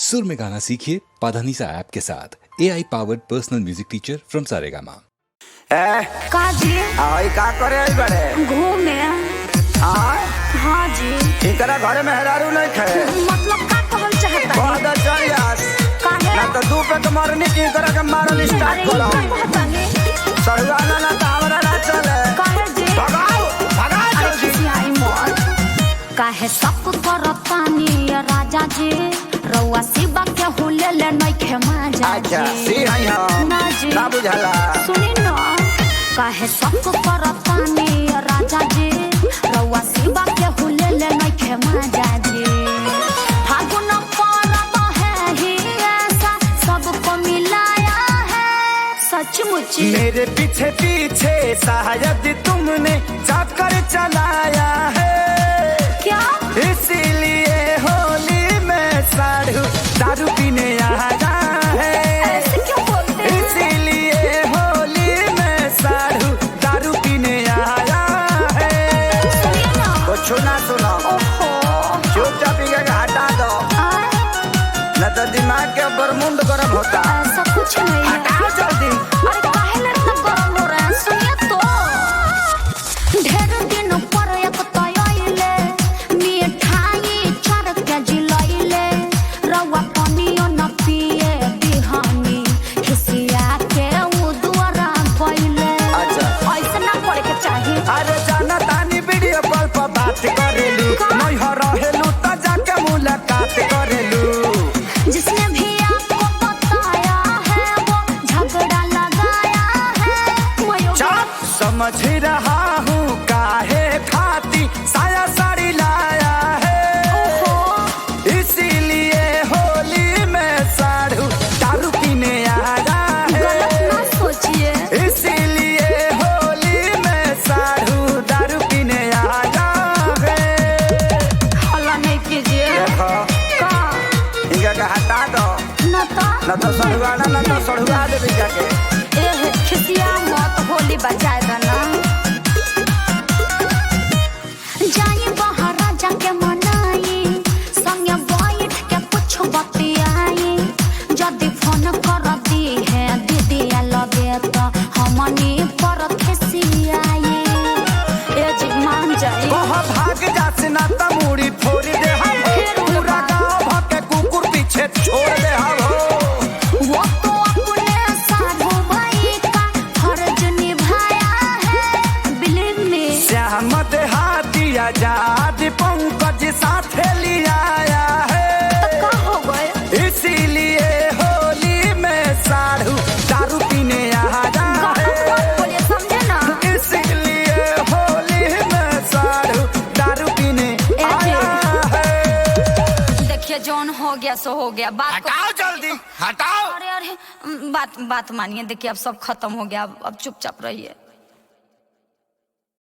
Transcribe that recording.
सुर में गाना सीखिए पाधानीसा ऐप के साथ। AI powered personal music teacher from Saregama. का जी का करे बड़े घूमे हाँ जी इकरा घरे में हेरारू नहीं खे मतलब का कहल चाहता है बहुत अच्छा यार काहे ना तो दू पे मारनी की इकरा के मारल स्टार्ट अरे करो ई का कहता नहीं सरुआना ना तो हमरा ना चले काहे जी भगाओ भगाओ अरे जल्दी किसी आई मोर काहे सब करतानी राजा जी रउआ शिवा के हुले ले नहीं खे माजा अच्छा जी सी हई हम ना जी ना बुझला सुनी ना काहे सब करतानी राजा जी रउआ शिवा के हुले ले नहीं खे माजा जी फागुन परब है ही ऐसा सबको मिलाया है सचमुच मेरे पीछे पीछे शायद तुमने चक्कर चलाया है क्या इसीलिए होली में साढ़ू दारू पीने आया है ऐसे क्यों बोलते हैं इसीलिए होली में साढ़ू दारू पीने आया है सुनिए ना कुछ ना सुनो ओहो चुपचाप पी के हटा दो न तो दिमाग के बरमुंड गर्म होता ऐसा कुछ नहीं है हटाओ जल्दी अरे काहे ले इतना गरम हो रहा है सुनिए तो ढेर दिन पर एक तयले मिठाई चार के जिलैले रवा पानियो न पिए बिहानी खिसिया के उ दुआरा गइले अच्छा ऐसे ना करे के चाहिए अरे जाना तानी वीडियो कॉल पर बात करेलू नहीं हो रहेलू तो जाके मुलाकात करेलू जिसने भी आपको बताया है वो झगड़ा लगाया है वो चाप समझ रहा हूँ काहे खाती साया साड़ी लाया है इसीलिए होली में साढ़ू दारू पीने आया गलत है ना सोचिए इसीलिए होली में साढ़ू दारू पीने आया है हल्ला नहीं कीजिए देखो का इनका के हटा दो न तो सड़ुआना न तो सड़ुआ दे बिका के ए खिसिया मत होली बजाए देना जाई बाहर राजा के मनाई संगे बैठ के कुछ बतियाई जदी फोन कर दी है दीदी लगे तो हमनी पर खिसियाई ए जी मान जाई वहाँ भाग जासे ना तो मुड़ी फोड़ दे हम फिर पूरा गाँव भाग के कुकुर पीछे छोड़ दे हम वो तो अपने साधु भाई का फर्ज निभाया है बिलीव में श्याम देहाती आजाद पंकज साथ लिया आया है का हो गए इसीलिए होली में साढ़ू दारू पीने आया गलत है मत बोलिए समझे ना इसीलिए होली में साढ़ू दारू पीने आया है देखिए जौन हो गया सो हो गया बात हटाओ जल्दी हटाओ अरे बात मानिए देखिए अब सब खत्म हो गया अब चुपचाप रहिए।